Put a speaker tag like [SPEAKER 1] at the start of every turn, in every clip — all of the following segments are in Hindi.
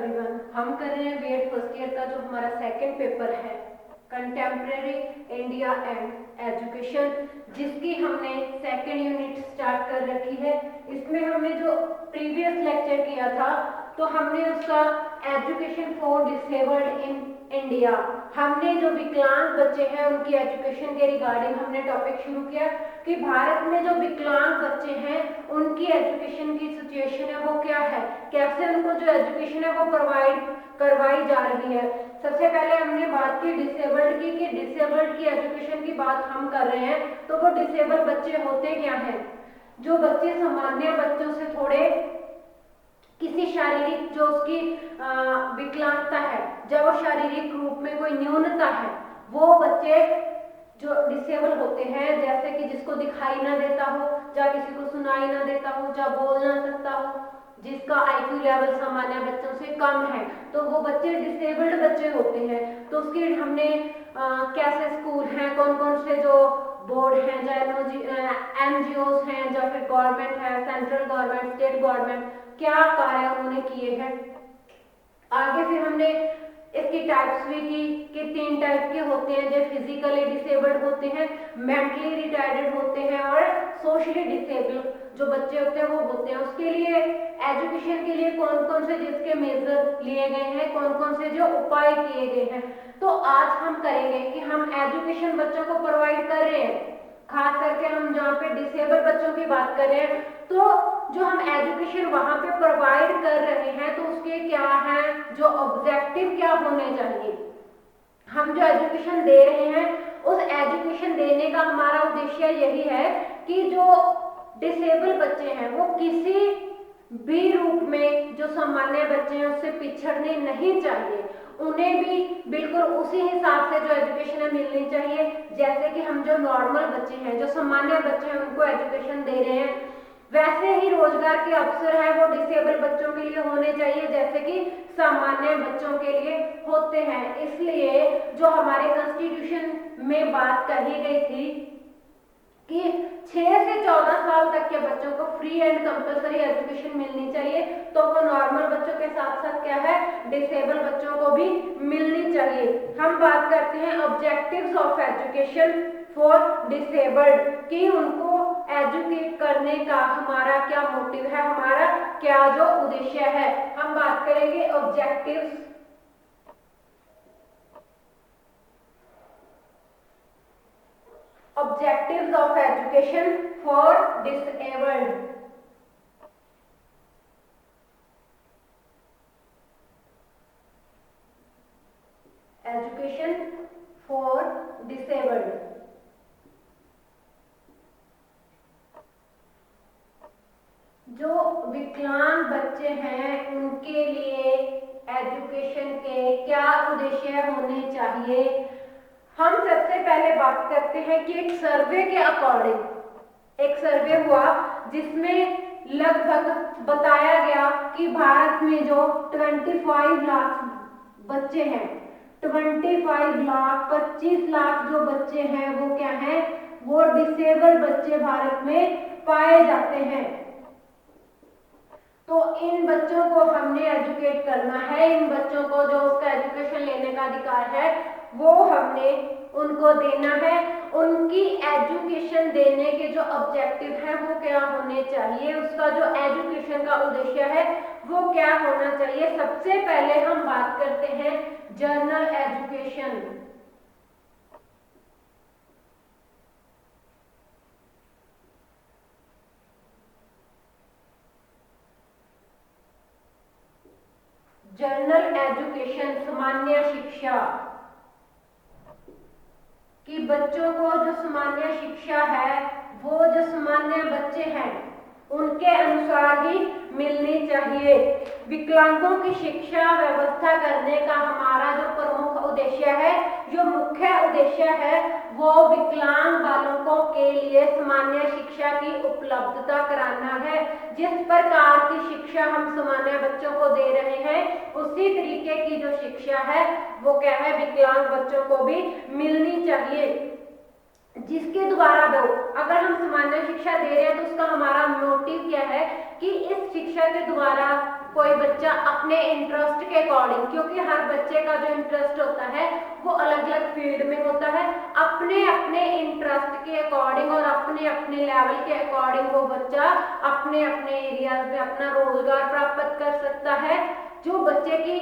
[SPEAKER 1] एवरीवन, हम कर रहे हैं बीएड फर्स्ट ईयर का जो हमारा सेकंड पेपर है कंटेम्प्रेरी इंडिया एंड एजुकेशन, जिसकी हमने सेकंड यूनिट स्टार्ट कर रखी है। इसमें हमने जो प्रीवियस लेक्चर किया था तो हमने उसका education for disabled in India, हमने जो विकलांग बच्चे हैं उनकी एजुकेशन के रिगार्डिंग हमने टॉपिक शुरू किया कि भारत में जो विकलांग बच्चे हैं उनकी एजुकेशन की सिचुएशन है वो क्या है, कैसे उनको जो एजुकेशन है वो प्रोवाइड करवाई जा रही है। सबसे पहले हमने बात की डिसेबल्ड की कि डिसेबल्ड की एजुकेशन की बात हम कर रहे हैं तो वो डिसेबल्ड बच्चे होते क्या हैं। जो बच्चे सामान्य बच्चों से थोड़े किसी शारीरिक जो उसकी विकलांगता है, जब वो शारीरिक रूप में कोई न्यूनता है, वो बच्चे जो डिसेबल होते हैं, जैसे कि जिसको दिखाई ना देता हो, या किसी को सुनाई ना देता हो, या बोल ना सकता हो, जिसका आईक्यू लेवल सामान्य बच्चों से कम है, तो वो बच्चे डिसेबल्ड बच्चे होते हैं। तो उसके हमने कैसे स्कूल हैं, कौन कौन से जो बोर्ड हैं, या एनजीओस हैं, या फिर गवर्नमेंट है, सेंट्रल गवर्नमेंट, स्टेट गवर्नमेंट, क्या कार्य उन्होंने किए हैं। आगे फिर हमने इसकी टाइप्स भी की कि 3 टाइप के होते हैं, जो फिजिकली डिसेबल्ड होते हैं, मेंटली रिटार्डेड होते हैं और सोशली डिसेबल्ड जो बच्चे होते हैं वो होते हैं। उसके लिए एजुकेशन के लिए कौन कौन से जिसके मेजर लिए गए हैं, कौन कौन से जो उपाय किए गए हैं, तो आज हम करेंगे कि हम एजुकेशन बच्चों को प्रोवाइड कर रहे हैं, खास करके हम जहाँ पे डिसेबल बच्चों की बात कर रहे हैं, तो जो हम एजुकेशन वहां पे प्रोवाइड कर रहे हैं तो उसके क्या है, जो ऑब्जेक्टिव क्या होने चाहिए। हम जो एजुकेशन दे रहे हैं उस एजुकेशन देने का हमारा उद्देश्य यही है कि जो डिसेबल बच्चे हैं वो किसी भी रूप में जो सामान्य बच्चे हैं उससे पिछड़ने नहीं चाहिए, उन्हें भी बिल्कुल उसी हिसाब से जो एजुकेशन है मिलनी चाहिए, जैसे कि हम जो नॉर्मल बच्चे हैं, जो सामान्य बच्चे हैं उनको एजुकेशन दे रहे हैं, वैसे ही रोजगार के अवसर है वो डिसेबल बच्चों के लिए होने चाहिए जैसे कि सामान्य बच्चों के लिए होते हैं। इसलिए जो हमारे कॉन्स्टिट्यूशन में बात कही गई थी कि 6 से 14 साल तक के बच्चों को फ्री एंड कंपलसरी एजुकेशन मिलनी चाहिए, तो वो नॉर्मल बच्चों के साथ साथ क्या है, डिसेबल बच्चों को भी मिलनी चाहिए। हम बात करते हैं objectives of education for disabled कि उनको एजुकेट करने का हमारा क्या मोटिव है, हमारा क्या जो उद्देश्य है। हम बात करेंगे objectives of education for disabled। Education for disabled, जो विकलांग बच्चे हैं उनके लिए एजुकेशन के क्या उद्देश्य होने चाहिए। हम सबसे पहले बात करते हैं कि एक सर्वे के अकॉर्डिंग एक सर्वे हुआ जिसमें लगभग बताया गया कि भारत में जो 25 लाख बच्चे हैं, 25 लाख 25 लाख जो बच्चे हैं वो क्या हैं, वो डिसेबल बच्चे भारत में पाए जाते हैं। तो इन बच्चों को हमने एजुकेट करना है, इन बच्चों को जो उसका एजुकेशन लेने का अधिकार है वो हमने उनको देना है। उनकी एजुकेशन देने के जो ऑब्जेक्टिव है वो क्या होने चाहिए, उसका जो एजुकेशन का उद्देश्य है वो क्या होना चाहिए। सबसे पहले हम बात करते हैं जनरल एजुकेशन। जनरल एजुकेशन सामान्य शिक्षा कि बच्चों को जो सामान्य शिक्षा है वो जो सामान्य बच्चे हैं उनके अनुसार ही मिलनी चाहिए। विकलांगों की शिक्षा व्यवस्था करने का हमारा जो प्रमुख उद्देश्य है, जो मुख्य उद्देश्य है, वो विकलांग बालकों के लिए सामान्य शिक्षा की उपलब्धता कराना है। जिस प्रकार की शिक्षा हम सामान्य बच्चों को दे रहे हैं उसी तरीके की जो शिक्षा है वो क्या है, विकलांग बच्चों को भी मिलनी चाहिए। जिसके द्वारा दो अगर हम सामान्य शिक्षा दे रहे हैं तो उसका हमारा मोटिव क्या है कि इस शिक्षा के द्वारा कोई बच्चा अपने इंटरेस्ट के अकॉर्डिंग, क्योंकि हर बच्चे का जो इंटरेस्ट होता है वो अलग अलग फील्ड में होता है, अपने अपने इंटरेस्ट के अकॉर्डिंग और अपने अपने लेवल के अकॉर्डिंग वो बच्चा अपने अपने एरिया में अपना रोजगार प्राप्त कर सकता है। जो बच्चे की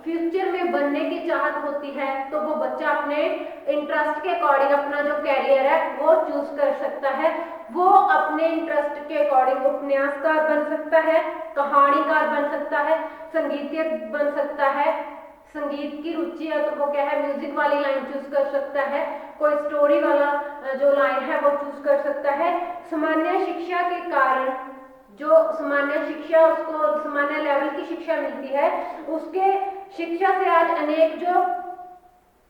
[SPEAKER 1] फ्यूचर में बनने की चाहत होती है तो वो बच्चा अपने इंटरेस्ट के अकॉर्डिंग अपना जो कैरियर है वो चूज कर सकता है। वो अपने इंटरेस्ट के अकॉर्डिंग उपन्यासकार बन सकता है, कहानीकार बन सकता है, संगीतज्ञ बन सकता है। संगीत की रुचि है तो वो क्या है, म्यूजिक वाली लाइन चूज कर सकता है, कोई स्टोरी वाला जो लाइन है वो चूज कर सकता है। सामान्य शिक्षा के कारण जो सामान्य शिक्षा उसको सामान्य लेवल की शिक्षा मिलती है, उसके शिक्षा से आज अनेक जो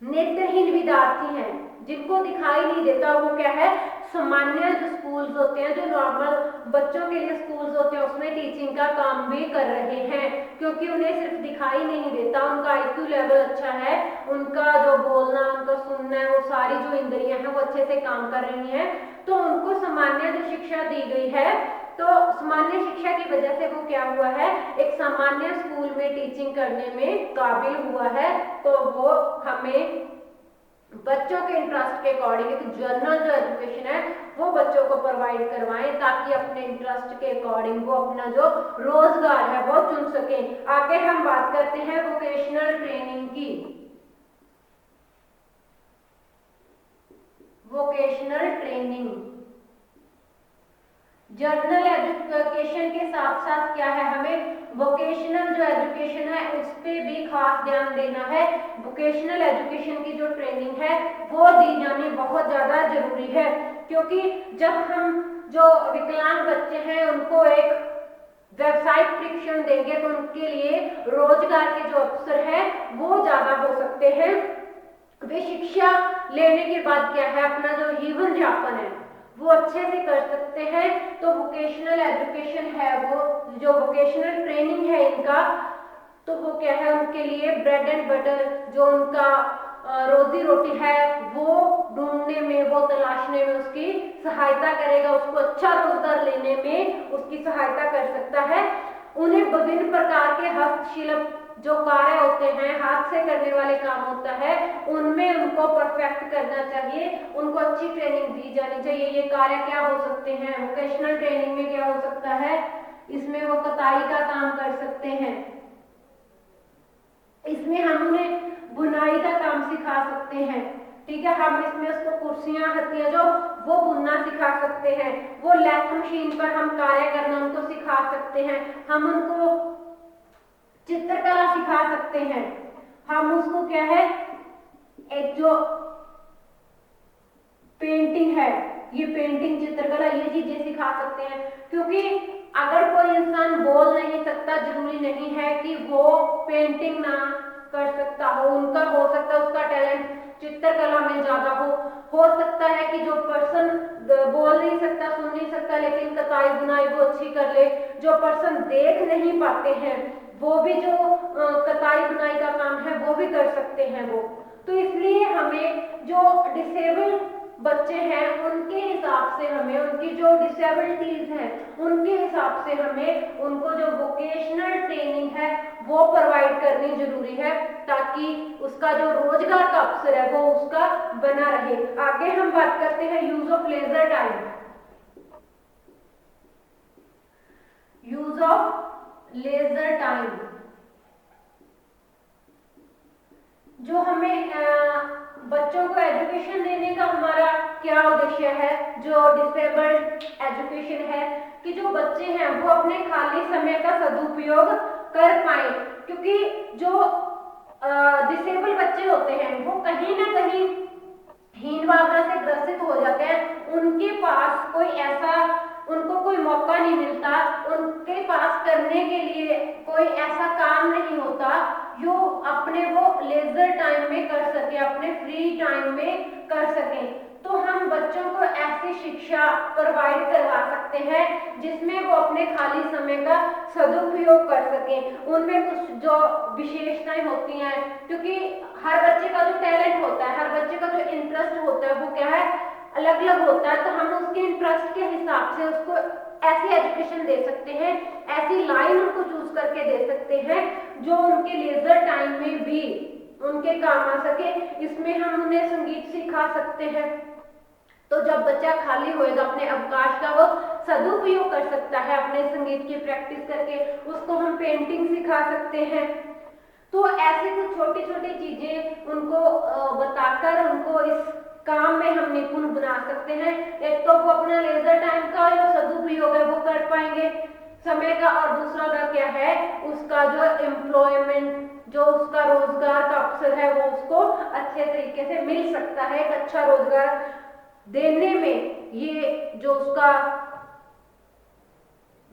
[SPEAKER 1] नेत्रहीन विद्यार्थी हैं जिनको दिखाई नहीं देता, वो क्या है, सामान्य जो स्कूल्स होते हैं, जो नॉर्मल बच्चों के लिए स्कूल्स होते हैं, उसमें टीचिंग का काम भी कर रहे हैं, क्योंकि उन्हें सिर्फ दिखाई नहीं देता, उनका आईक्यू लेवल अच्छा है, उनका जो बोलना उनका सुनना है वो सारी जो इंद्रियां हैं वो अच्छे से काम कर रही हैं, तो उनको सामान्य जो शिक्षा दी गई है, तो सामान्य शिक्षा की वजह से वो क्या हुआ है, एक सामान्य स्कूल में टीचिंग करने में काबिल हुआ है। तो वो हमें बच्चों के इंटरेस्ट के अकॉर्डिंग एक जनरल जो एजुकेशन है वो बच्चों को प्रोवाइड करवाएं, ताकि अपने इंटरेस्ट के अकॉर्डिंग वो अपना जो रोजगार है वो चुन सकें। आगे हम बात करते हैं वोकेशनल ट्रेनिंग की। वोकेशनल ट्रेनिंग जनरल एजुकेशन के साथ साथ क्या है, हमें वोकेशनल जो एजुकेशन है उस पर भी खास ध्यान देना है। वोकेशनल एजुकेशन की जो ट्रेनिंग है वो दी जानी बहुत ज्यादा जरूरी है, क्योंकि जब हम जो विकलांग बच्चे हैं उनको एक व्यावसायिक प्रशिक्षण देंगे तो उनके लिए रोजगार के जो अवसर है वो ज्यादा हो सकते हैं। वे शिक्षा लेने के बाद क्या है, अपना जो जीवन यापन है वो अच्छे से कर सकते हैं। तो वोकेशनल एजुकेशन है, वो जो वोकेशनल ट्रेनिंग है इनका, तो वो क्या है, उनके लिए ब्रेड एंड बटर जो उनका रोजी रोटी है वो ढूंढने में, वो तलाशने में उसकी सहायता करेगा, उसको अच्छा रोजगार लेने में उसकी सहायता कर सकता है। उन्हें विभिन्न प्रकार के हस्तशिल्प जो कार्य होते हैं, हाथ से करने वाले काम होता है, उनमें उनको परफेक्ट करना चाहिए, उनको अच्छी ट्रेनिंग दी जानी चाहिए। ये कार्य क्या हो सकते हैं, वोकेशनल ट्रेनिंग में क्या हो सकता है, इसमें वो कताई का काम कर सकते हैं, इसमें हम उन्हें बुनाई का काम सिखा सकते हैं, ठीक है, हम इसमें उसको कुर्सियां हथियां जो वो बुनना सिखा सकते हैं, वो लैथ मशीन पर हम कार्य करना उनको सिखा सकते हैं, हम उनको चित्रकला सिखा सकते हैं, हम उसको क्या है, एक जो पेंटिंग है, ये पेंटिंग चित्रकला ये चीजें सिखा सकते हैं। क्योंकि अगर कोई इंसान बोल नहीं सकता, जरूरी नहीं है कि वो पेंटिंग ना कर सकता हो, उनका हो सकता है उसका टैलेंट चित्रकला में ज्यादा हो सकता है कि जो पर्सन बोल नहीं सकता, सुन नहीं सकता, लेकिन कताई बुनाई वो अच्छी कर ले, जो पर्सन देख नहीं पाते हैं वो भी जो कताई बुनाई का काम है वो भी कर सकते हैं वो। तो इसलिए हमें जो डिसेबल बच्चे हैं उनके हिसाब से हमें, उनकी जो डिसेबिलिटीज हैं उनके हिसाब से हमें उनको जो वोकेशनल ट्रेनिंग है वो प्रोवाइड करनी जरूरी है, ताकि उसका जो रोजगार का अवसर है वो उसका बना रहे। आगे हम बात करते हैं use of leisure time. Use of leisure time जो हमें बच्चों को एजुकेशन देने का हमारा क्या उद्देश्य है, जो डिसेबल्ड एजुकेशन है, कि जो बच्चे हैं वो अपने खाली समय का सदुपयोग कर पाए, क्योंकि जो डिसेबल बच्चे होते हैं वो कहीं ना कहीं हीन भावना से ग्रसित हो जाते हैं, उनके पास कोई ऐसा उनको कोई मौका नहीं मिलता, उनके पास करने के लिए कोई ऐसा काम नहीं होता जो अपने वो लेजर टाइम में कर सके, अपने फ्री टाइम में कर सके। तो हम बच्चों को ऐसी शिक्षा प्रोवाइड करवा सकते हैं जिसमें वो अपने खाली समय का सदुपयोग कर सकें। उनमें कुछ जो विशेषताएं होती हैं, क्योंकि हर बच्चे का जो टैलेंट होता है, हर बच्चे का जो इंटरेस्ट होता है वो क्या है, अलग अलग होता है, तो हम उसके इंटरेस्ट के हिसाब से उसको ऐसी एजुकेशन दे सकते हैं, ऐसी लाइन उनको चूज करके दे सकते हैं जो उनके लेजर टाइम में भी उनके काम आ सके। इसमें हम उन्हें संगीत सिखा सकते हैं, तो जब बच्चा खाली होएगा अपने अवकाश का वो सदुपयोग कर सकता है अपने संगीत की प्रैक्टिस करके। उसको हम पेंटिंग सिखा सकते हैं। तो ऐसे कुछ छोटी छोटी चीजें उनको बताकर उनको इस काम में हम निपुण बना सकते हैं। एक तो वो अपना लेजर टाइम का जो सदुपयोग है वो कर पाएंगे समय का, और दूसरा का क्या है, उसका जो एम्प्लॉयमेंट, जो उसका रोजगार का अवसर है वो उसको अच्छे तरीके से मिल सकता है। एक अच्छा रोजगार देने में ये जो उसका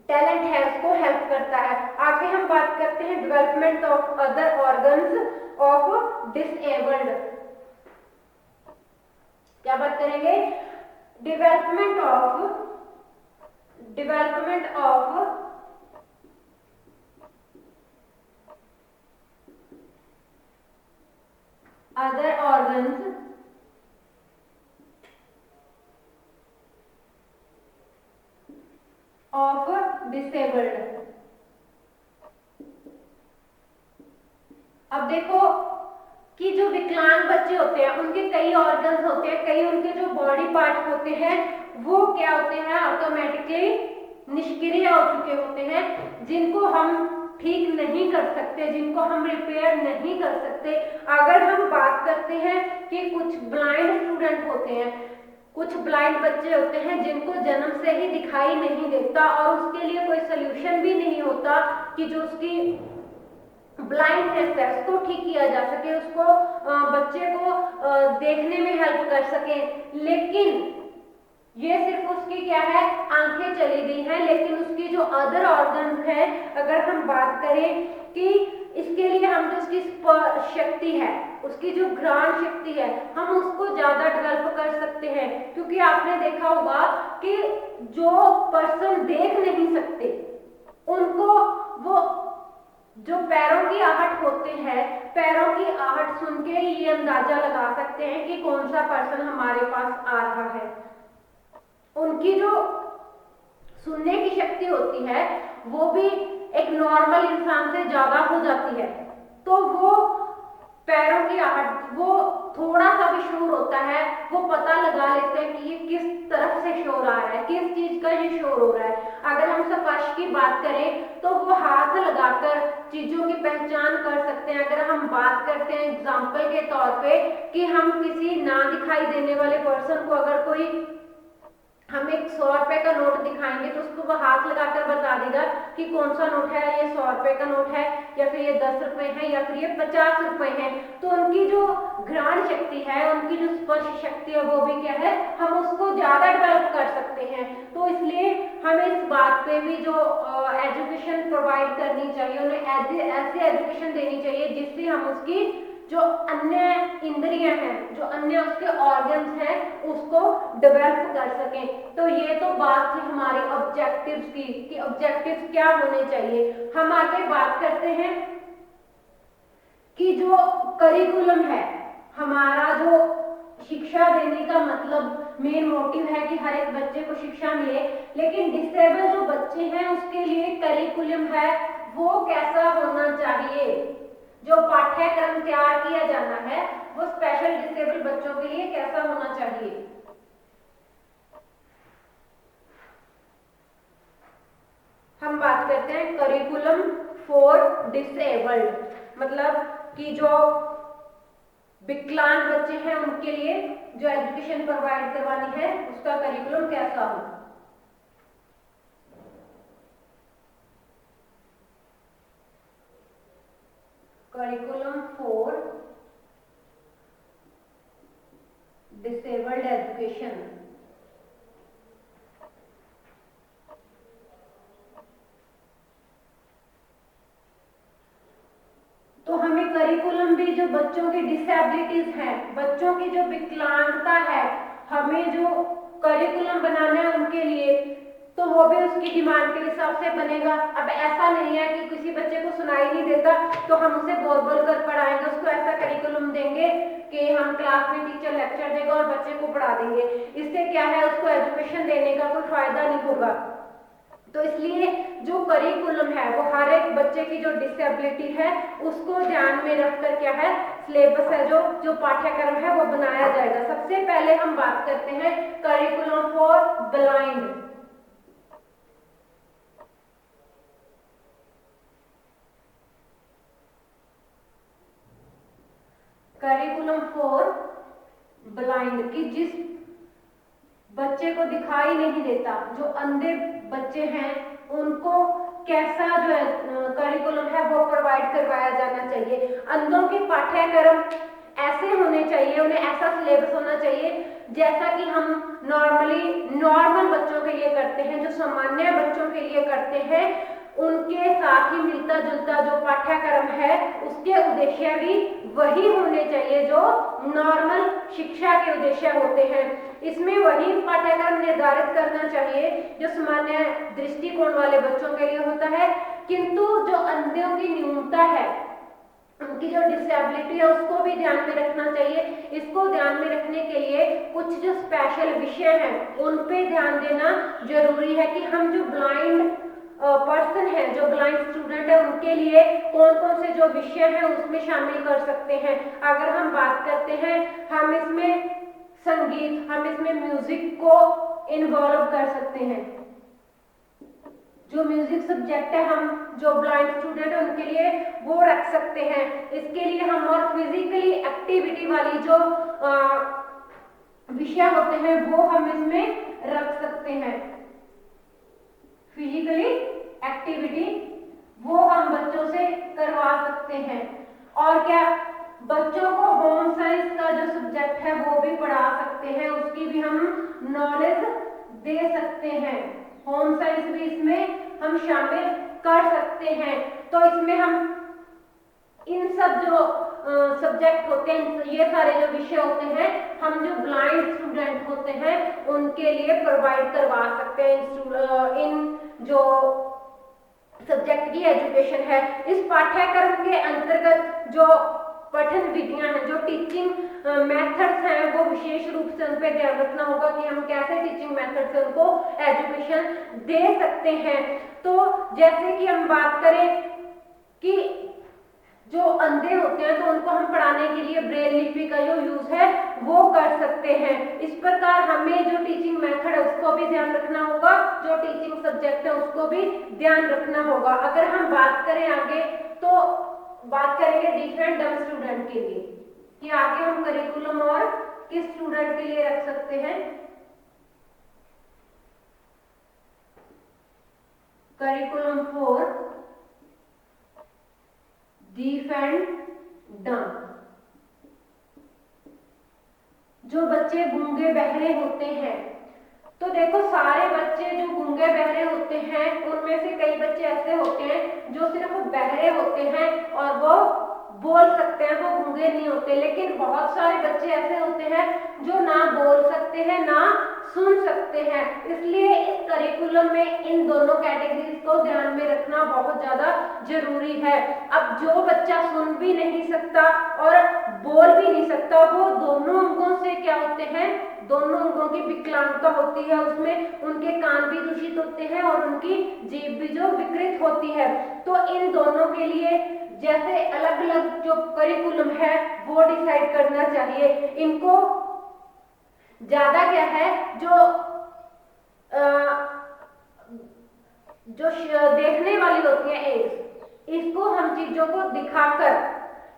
[SPEAKER 1] टैलेंट है उसको हेल्प करता है। आगे हम बात करते हैं development of other organs of disabled. क्या बात करेंगे, development of other organs of disabled. अब देखो कि जो विकलांग बच्चे होते हैं उनके कई ऑर्गन्स होते हैं, कई उनके जो बॉडी पार्ट होते हैं वो क्या होते हैं, ऑटोमेटिकली निष्क्रिय हो चुके होते हैं, जिनको हम ठीक नहीं कर सकते, जिनको हम रिपेयर नहीं कर सकते। अगर हम बात करते हैं कि कुछ ब्लाइंड स्टूडेंट होते हैं, कुछ ब्लाइंड बच्चे होते हैं जिनको जन्म से ही दिखाई नहीं देता और उसके लिए कोई सोल्यूशन भी नहीं होता कि जो उसकी ब्लाइंडनेस है उसको ठीक किया जा सके, उसको बच्चे को देखने में हेल्प कर सके। लेकिन ये सिर्फ उसकी क्या है, आंखें चली गई हैं, लेकिन उसकी जो अदर ऑर्गन्स है, अगर हम बात करें कि इसके लिए हम जो उसकी शक्ति है, उसकी जो घ्राण शक्ति है, हम उसको ज्यादा डेवलप कर सकते हैं। क्योंकि आपने देखा होगा कि जो पर्सन देख नहीं सकते उनको वो जो पैरों की आहट होते हैं, पैरों की आहट सुन के ही ये अंदाजा लगा सकते हैं कि कौन सा पर्सन हमारे पास आ रहा है। उनकी जो सुनने की शक्ति होती है वो भी एक नॉर्मल इंसान से ज्यादा हो जाती है, तो वो पैरों की आहट, वो थोड़ा सा भी शोर होता है वो पता लगा लेते हैं कि ये किस तरफ से शोर आ रहा है, किस चीज का ये शोर हो रहा है। अगर हम स्पर्श की बात करें तो वो हाथ लगाकर चीजों की पहचान कर सकते हैं। अगर हम बात करते हैं एग्जाम्पल के तौर पे कि हम किसी ना दिखाई देने वाले पर्सन को अगर कोई हम एक 100 रुपए का नोट दिखाएंगे तो उसको वो हाथ लगाकर बता देगा कि कौन सा नोट है, ये 100 रुपए का नोट है या फिर ये 10 रुपए है या फिर ये 50 रुपए है। तो उनकी जो घ्राण शक्ति है, उनकी जो स्पर्श शक्ति है वो भी क्या है, हम उसको ज्यादा डेवलप कर सकते हैं। तो इसलिए हमें इस बात पे भी जो एजुकेशन प्रोवाइड करनी चाहिए, उन्हें ऐसी एजुकेशन देनी चाहिए जिससे हम उसकी जो अन्य इंद्रियां हैं, जो अन्य उसके ऑर्गन्स हैं, उसको डेवलप कर सकें। तो ये तो बात थी हमारी ऑब्जेक्टिव्स की कि ऑब्जेक्टिव्स क्या होने चाहिए। हम आगे बात करते हैं कि जो करिकुलम है, हमारा जो शिक्षा देने का मतलब मेन मोटिव है कि हर एक बच्चे को शिक्षा मिले, लेकिन डिसेबल जो बच्चे हैं उसके लिए करिकुलम है वो कैसा होना चाहिए, जो पाठ्यक्रम तैयार किया जाना है वो स्पेशल डिसेबल बच्चों के लिए कैसा होना चाहिए। हम बात करते हैं करिकुलम फॉर डिसेबल्ड, मतलब कि जो विकलांग बच्चे हैं उनके लिए जो एजुकेशन प्रोवाइड करवानी है उसका करिकुलम कैसा हो। Curriculum for disabled education. तो हमें करिकुलम भी जो बच्चों की डिसेबिलिटीज हैं, बच्चों की जो विकलांगता है, हमें जो करिकुलम बनाना है उनके लिए, तो वो भी उसकी डिमांड के हिसाब से बनेगा। अब ऐसा नहीं है कि किसी बच्चे को सुनाई नहीं देता तो हम उसे बोल बोल कर पढ़ाएंगे, उसको ऐसा करिकुलम देंगे कि हम क्लास में टीचर लेक्चर देगा और बच्चे को पढ़ा देंगे। इससे क्या है, उसको एजुकेशन देने का कोई फायदा नहीं होगा। तो इसलिए जो करिकुलम है वो हर एक बच्चे की जो डिसेबिलिटी है उसको ध्यान में रखकर क्या है, सिलेबस है जो जो पाठ्यक्रम है वो बनाया जाएगा। सबसे पहले हम बात करते हैं curriculum for blind. Curriculum for blind की जिस बच्चे को दिखाई नहीं देता, जो अंधे बच्चे हैं, उनको कैसा जो है करिकुलम है वो प्रोवाइड करवाया जाना चाहिए। अंधों के पाठ्यक्रम ऐसे होने चाहिए, उन्हें ऐसा सिलेबस होना चाहिए जैसा कि हम नॉर्मल बच्चों के लिए करते हैं, जो सामान्य बच्चों के लिए करते हैं, उनके साथ ही मिलता जुलता जो पाठ्यक्रम है उसके उद्देश्य भी वही होने चाहिए जो नॉर्मल शिक्षा के उद्देश्य होते हैं। इसमें वही पाठ्यक्रम निर्धारित करना चाहिए जो सामान्य दृष्टिकोण वाले बच्चों के लिए होता है, किंतु जो अंधों की न्यूनता है, उनकी जो डिसेबिलिटी है उसको भी ध्यान में रखना चाहिए। इसको ध्यान में रखने के लिए कुछ जो स्पेशल विषय हैं उन पे ध्यान देना जरूरी है कि हम जो ब्लाइंड पर्सन है, जो ब्लाइंड स्टूडेंट है, उनके लिए कौन कौन से जो विषय हैं उसमें शामिल कर सकते हैं। अगर हम बात करते हैं, हम इसमें संगीत, हम इसमें म्यूजिक को इन्वॉल्व कर सकते हैं। जो म्यूजिक सब्जेक्ट है हम जो ब्लाइंड स्टूडेंट है उनके लिए वो रख सकते हैं। इसके लिए हम और फिजिकली एक्टिविटी वाली जो विषय होते हैं वो हम इसमें रख सकते हैं। फिजिकली एक्टिविटी वो हम बच्चों से करवा सकते हैं। और क्या, बच्चों को होम साइंस का जो सब्जेक्ट है वो भी पढ़ा सकते हैं, उसकी भी हम नॉलेज दे सकते हैं। होम साइंस भी इसमें हम शामिल कर सकते हैं। तो इसमें हम इन सब जो सब्जेक्ट होते हैं, ये सारे जो विषय होते हैं, हम जो ब्लाइंड स्टूडेंट होते हैं उनके लिए प्रोवाइड करवा सकते हैं। इन जो सब्जेक्ट की एजुकेशन है, इस पाठ्यक्रम के अंतर्गत जो पठन विधियां हैं, जो टीचिंग मेथड्स हैं, वो विशेष रूप से उन पर ध्यान रखना होगा कि हम कैसे टीचिंग मेथड से उनको एजुकेशन दे सकते हैं। तो जैसे कि हम बात करें कि जो अंधे होते हैं तो उनको हम पढ़ाने के लिए ब्रेल लिपि का जो यूज है वो कर सकते हैं। इस प्रकार हमें जो टीचिंग मेथड है उसको भी ध्यान रखना होगा, जो टीचिंग सब्जेक्ट है उसको भी ध्यान रखना होगा। अगर हम बात करें आगे, तो बात करेंगे डीफ एंड डम स्टूडेंट के लिए कि आगे हम करिकुलम और किस स्टूडेंट के लिए रख सकते हैं। करिकुलम फॉर डीफ एंड डम, जो बच्चे गूंगे बहरे होते हैं। तो देखो, सारे बच्चे जो गूंगे बहरे होते हैं उनमें से कई बच्चे ऐसे होते हैं जो सिर्फ बहरे होते हैं और वो बोल सकते हैं, वो गूंगे नहीं होते। लेकिन बहुत सारे बच्चे ऐसे होते हैं जो ना बोल सकते हैं ना सुन सकते हैं। इसलिए इस करिकुलम में इन दोनों कैटेगरीज को ध्यान में रखना बहुत ज्यादा जरूरी है। अब जो बच्चा सुन भी नहीं सकता और बोल भी नहीं सकता, वो दोनों अंगों से क्या होते हैं, दोनों अंगों की विकलांगता होती है, उसमें उनके कान भी दूषित होते हैं और उनकी जीभ भी जो विकृत होती है। तो इन दोनों के लिए जैसे अलग अलग जो करिकुलम है वो डिसाइड करना चाहिए। इनको ज्यादा क्या है, जो देखने वाली होती है एड्स, इसको हम चीजों को दिखाकर,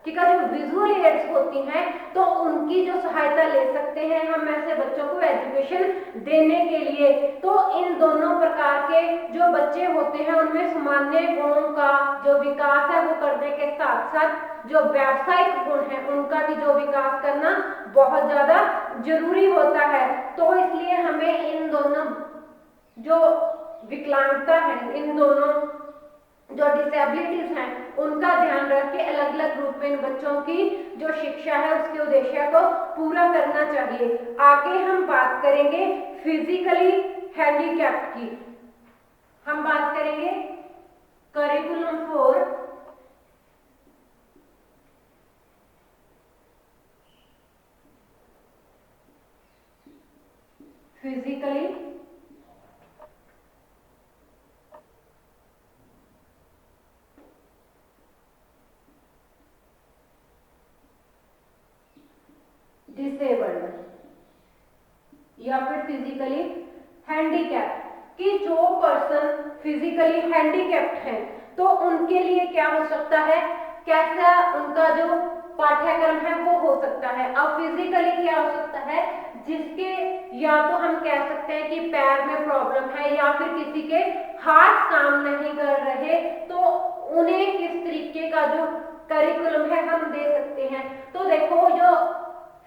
[SPEAKER 1] ठीक है, जो विजुअल एड्स होती हैं तो उनकी जो सहायता ले सकते हैं हम ऐसे बच्चों को एजुकेशन देने के लिए। तो इन दोनों प्रकार के जो बच्चे होते हैं उनमें सामान्य गुणों का जो विकास है वो करने के साथ साथ जो व्यावसायिक गुण है उनका भी जो विकास करना बहुत ज्यादा जरूरी होता है। तो इसलिए हमें इन दोनों जो विकलांगता है, इन दोनों जो डिसेबिलिटीज हैं उनका ध्यान रख के अलग अलग रूप में इन बच्चों की जो शिक्षा है उसके उद्देश्य को पूरा करना चाहिए। आगे हम बात करेंगे फिजिकली हैंडीकैप्ड की। हम बात करेंगे करिकुलम फॉर फिजिकली डिसेबल्ड या फिर फिजिकली हैंडीकैप्ड, कि जो पर्सन फिजिकली हैंडीकैप्ड है तो उनके लिए क्या हो सकता है, कैसा उनका जो पाठ्यक्रम है वो हो सकता है। अब फिजिकली क्या हो सकता है, जिसके या तो हम कह सकते हैं कि पैर में प्रॉब्लम है या फिर किसी के हाथ काम नहीं कर रहे, तो उन्हें किस तरीके का जो करिकुलम है हम दे सकते हैं। तो देखो, जो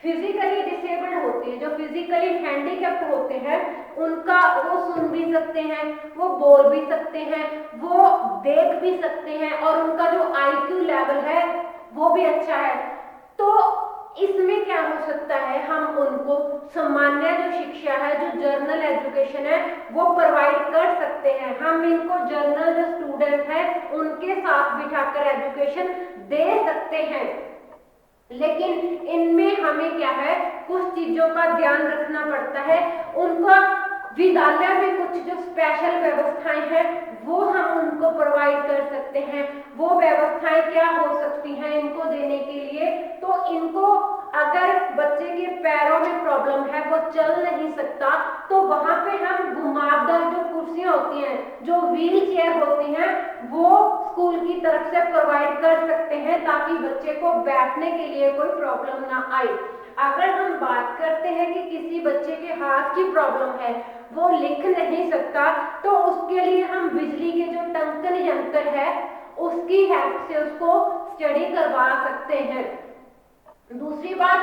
[SPEAKER 1] फिजिकली डिसेबल्ड होते हैं, जो फिजिकली हैंडीकैप्ड होते हैं, उनका वो सुन भी सकते हैं, वो बोल भी सकते हैं, वो देख भी सकते हैं और उनका जो आईक्यू लेवल है वो भी अच्छा है। तो इसमें क्या हो सकता है, हम उनको सामान्य जो शिक्षा है, जो जर्नल एजुकेशन है वो प्रोवाइड कर सकते हैं। हम इनको जर्नल जो स्टूडेंट है उनके साथ बिठाकर एजुकेशन दे सकते हैं। लेकिन इनमें हमें क्या है, कुछ चीजों का ध्यान रखना पड़ता है। उनका विद्यालय में कुछ जो स्पेशल व्यवस्थाएं हैं वो हम उनको प्रोवाइड कर सकते हैं। वो व्यवस्थाएं क्या हो सकती हैं इनको देने के लिए, तो इनको अगर बच्चे के पैरों में प्रॉब्लम है, वो चल नहीं सकता, तो वहां पे हम घुमावदार जो कुर्सियां होती हैं, जो व्हील चेयर होती हैं, वो स्कूल की तरफ से प्रोवाइड कर सकते हैं ताकि बच्चे को बैठने के लिए कोई प्रॉब्लम ना आए। अगर हम बात करते हैं कि किसी बच्चे के हाथ की प्रॉब्लम है, वो लिख नहीं सकता, तो उसके लिए हम बिजली के जो टंकन यंत्र है उसकी हेल्प से उसको स्टडी करवा सकते हैं। दूसरी बात,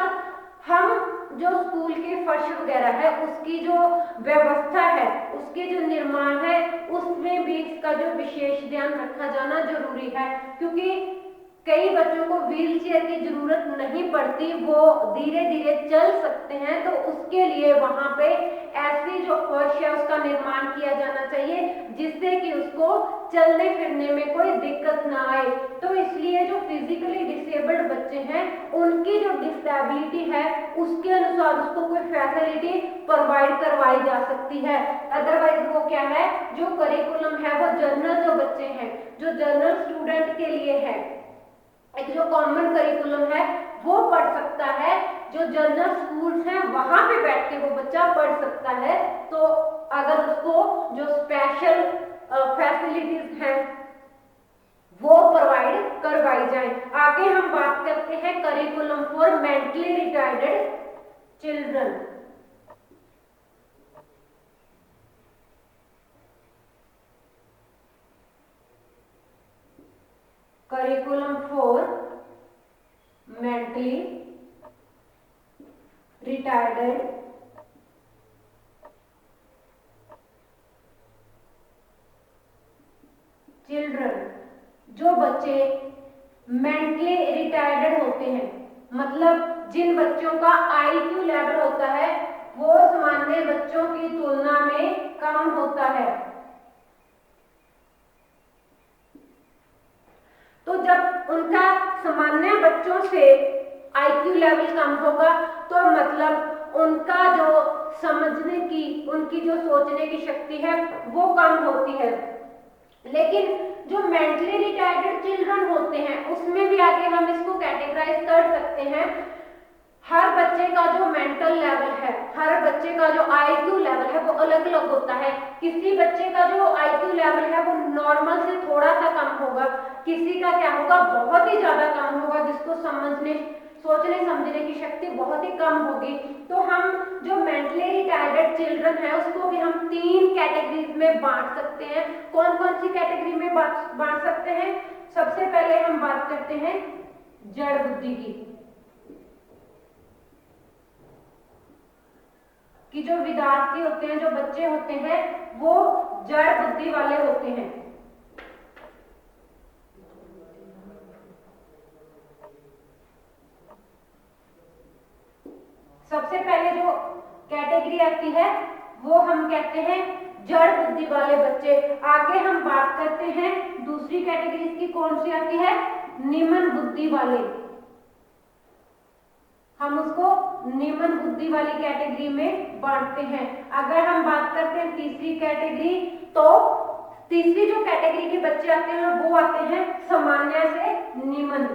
[SPEAKER 1] हम जो स्कूल के फर्श वगैरह है उसकी जो व्यवस्था है, उसके जो निर्माण है, उसमें भी इसका जो विशेष ध्यान रखा जाना जरूरी है, क्योंकि कई बच्चों को व्हील चेयर की जरूरत नहीं पड़ती, वो धीरे धीरे चल सकते हैं, तो उसके लिए वहां पे ऐसी जो फर्श है उसका निर्माण किया जाना चाहिए जिससे कि उसको चलने फिरने में कोई दिक्कत ना आए। तो इसलिए जो फिजिकली डिसेबल्ड बच्चे हैं उनकी जो डिसेबिलिटी है उसके अनुसार उसको कोई फैसिलिटी प्रोवाइड करवाई जा सकती है। अदरवाइज वो क्या है, जो करिकुलम है वो जनरल जो बच्चे हैं, जो जनरल स्टूडेंट के लिए है, एक जो कॉमन करिकुलम है वो पढ़ सकता है, जो जनरल स्कूल्स हैं वहां पे बैठ के वो बच्चा पढ़ सकता है। तो अगर उसको जो स्पेशल फैसिलिटीज हैं वो प्रोवाइड करवाई जाए। आगे हम बात करते हैं curriculum for mentally retarded children. Curriculum for mentally retarded children. जो बच्चे मेंटली रिटार्डेड होते हैं, मतलब जिन बच्चों का आईक्यू लेवल होता है वो सामान्य बच्चों की तुलना में कम होता है। तो जब उनका सामान्य बच्चों से आईक्यू लेवल कम होगा तो मतलब उनका जो समझने की, उनकी जो सोचने की शक्ति है वो कम होती है। लेकिन जो मेंटली रिटार्डेड चिल्ड्रन होते हैं उसमें भी आगे हम इसको कैटेगराइज कर सकते हैं। हर बच्चे का जो मेंटल लेवल है, हर बच्चे का जो आईक्यू लेवल है वो अलग अलग होता है। किसी बच्चे का जो आईक्यू लेवल है वो नॉर्मल से थोड़ा सा कम होगा, किसी का क्या होगा, बहुत ही ज्यादा कम होगा, जिसको समझने सोचने समझने की शक्ति बहुत ही कम होगी। तो हम जो मेंटली रिटार्डेड चिल्ड्रन है उसको भी हम 3 कैटेगरीज में बांट सकते हैं। कौन कौन सी कैटेगरी में बांट सकते हैं? सबसे पहले हम बात करते हैं जड़ बुद्धि की, कि जो विद्यार्थी होते हैं, जो बच्चे होते हैं वो जड़ बुद्धि वाले होते हैं। सबसे पहले जो कैटेगरी आती है वो हम कहते हैं जड़ बुद्धि वाले बच्चे। आगे हम बात करते हैं दूसरी कैटेगरी इसकी कौन सी आती है, निम्न बुद्धि वाले। हम उसको निम्न बुद्धि वाली कैटेगरी में बांटते हैं। अगर हम बात करते हैं तीसरी कैटेगरी, तो तीसरी जो कैटेगरी के बच्चे आते हैं वो आते हैं सामान्य से निम्न।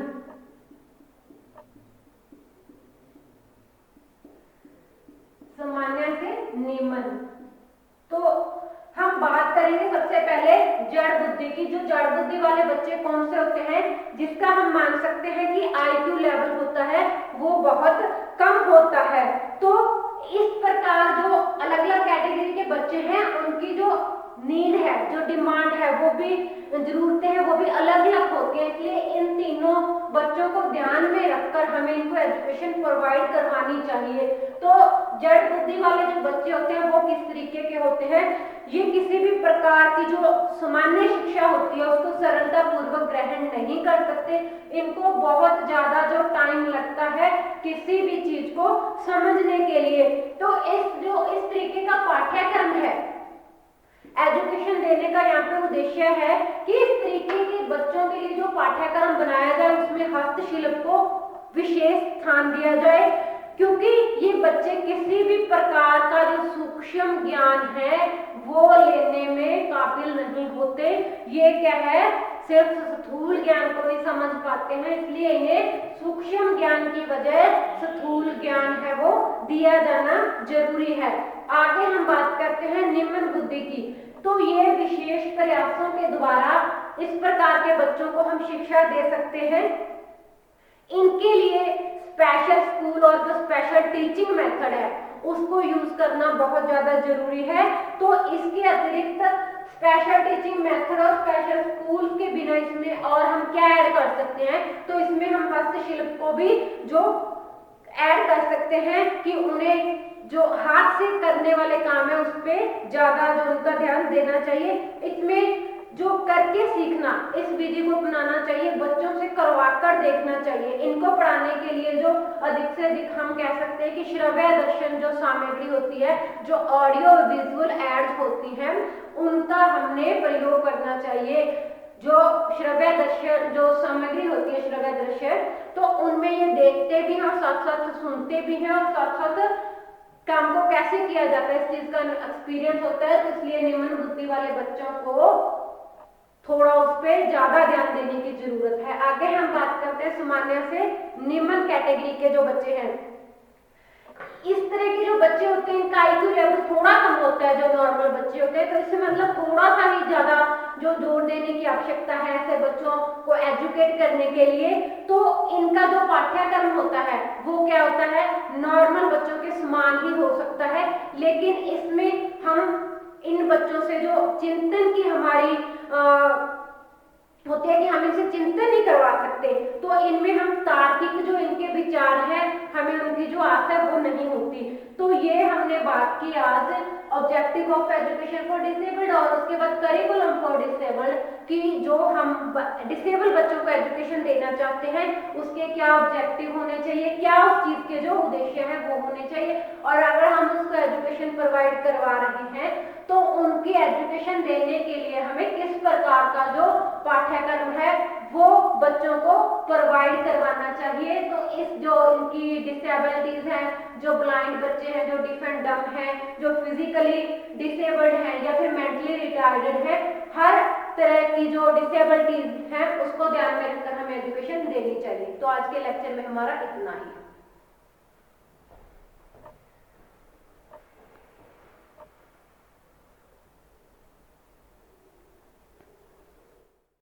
[SPEAKER 1] निम्न। तो हम बात करेंगे सबसे पहले जड़ बुद्धि की। जो जड़ बुद्धि वाले बच्चे कौन से होते हैं, जिसका हम मान सकते हैं कि IQ लेवल होता है वो बहुत कम होता है। तो इस प्रकार जो अलग अलग कैटेगरी के बच्चे हैं उनकी जो नीड है, जो डिमांड है, वो भी जरूरतें हैं, वो भी अलग अलग होती हैं। इसलिए इन तीनों बच्चों को ध्यान में रखकर हमें इनको एजुकेशन प्रोवाइड करवानी चाहिए। तो जड़ बुद्धि वाले जो बच्चे होते हैं वो किस तरीके के होते हैं, ये किसी भी प्रकार की जो सामान्य शिक्षा होती है उसको सरलता पूर्वक ग्रहण नहीं कर सकते। इनको बहुत ज्यादा जो टाइम लगता है किसी भी चीज को समझने के लिए। तो इस तरीके का पाठ्यक्रम है, एजुकेशन देने का यहाँ पे उद्देश्य है कि इस तरीके के बच्चों के लिए जो पाठ्यक्रम बनाया जाए उसमें हस्तशिल्प को विशेष स्थान दिया जाए, क्योंकि ये बच्चे किसी भी प्रकार का जो सूक्ष्म ज्ञान है वो लेने में काबिल नहीं होते। ये क्या है, सिर्फ स्थूल ज्ञान को ही समझ पाते हैं, इसलिए इन्हें सूक्ष्म ज्ञान की बजाय स्थूल ज्ञान है वो दिया जाना जरूरी है। आगे हम बात करते हैं निम्न बुद्धि की। तो ये विशेष प्रयासों के द्वारा इस प्रकार के बच्चों को हम शिक्षा दे सकते हैं। इनके लिए स्पेशल स्कूल और जो स्पेशल टीचिंग मेथड है उसको यूज करना बहुत ज्यादा जरूरी है। तो इसके अतिरिक्त स्पेशल टीचिंग मेथड और स्पेशल स्कूल के बिना इसमें और हम क्या ऐड कर सकते हैं, तो इसमें हम हस्तशिल्प को भी जो ऐड कर सकते हैं कि उन्हें जो हाथ से करने वाले काम है उस पर ज्यादा जो उनका ध्यान देना चाहिए। इसमें जो करके सीखना इस विधि को अपनाना चाहिए, बच्चों से करवा कर देखना चाहिए। इनको पढ़ाने के लिए जो अधिक से अधिक हम कह सकते हैं कि श्रव्य दर्शन जो सामग्री होती है, जो ऑडियो विजुअल एड्स होती हैं, उनका हमने प्रयोग करना चाहिए। जो श्रव्य दर्शन जो सामग्री होती है श्रव्य दर्शन, तो उनमें ये देखते भी हैं और साथ साथ सुनते भी हैं और साथ साथ काम को कैसे किया जाता है इस चीज का एक्सपीरियंस होता है। तो इसलिए निम्न बुद्धि वाले बच्चों को थोड़ा उस पर ज्यादा ध्यान देने की जरूरत है। आगे हम बात करते हैं सामान्य से निम्न कैटेगरी के जो बच्चे हैं। इस तरह के जो बच्चे होते हैं इनका IQ लेवल थोड़ा कम होता है जो नॉर्मल बच्चे होते हैं, तो इससे मतलब थोड़ा सा ही ज्यादा जो जोर देने की आवश्यकता है ऐसे बच्चों को एजुकेट करने के लिए। तो इनका जो पाठ्यक्रम होता है वो क्या होता है, नॉर्मल बच्चों के समान ही हो सकता है, लेकिन इसमें हम इन बच्चों से जो चिंतन की हमारी होती है कि हम इनसे चिंतन नहीं करवा सकते, तो इनमें हम तार्किक जो इनके विचार हैं हमें उनकी जो आशा है वो नहीं होती। तो ये हमने बात की आज objective of education for disabled और उसके बाद करिकुलम फॉर डिसेबल्ड कि जो हम डिसेबल बच्चों को एजुकेशन देना चाहते हैं उसके क्या ऑब्जेक्टिव होने चाहिए, क्या उस चीज के जो उद्देश्य है वो होने चाहिए, और अगर हम उसको एजुकेशन प्रोवाइड करवा रहे हैं तो उनकी एजुकेशन देने के लिए हमें किस प्रकार का जो पाठ्यक्रम है वो बच्चों को प्रोवाइड करवाना चाहिए। तो इस जो इनकी डिसेबिलिटीज हैं, जो ब्लाइंड बच्चे हैं, जो डीफ एंड डम हैं, जो फिजिकली डिसेबल्ड हैं या फिर मेंटली रिटार्डेड है, हर तरह की जो डिसेबिलिटीज हैं उसको ध्यान में रखकर हमें एजुकेशन देनी चाहिए। तो आज के लेक्चर में हमारा इतना ही।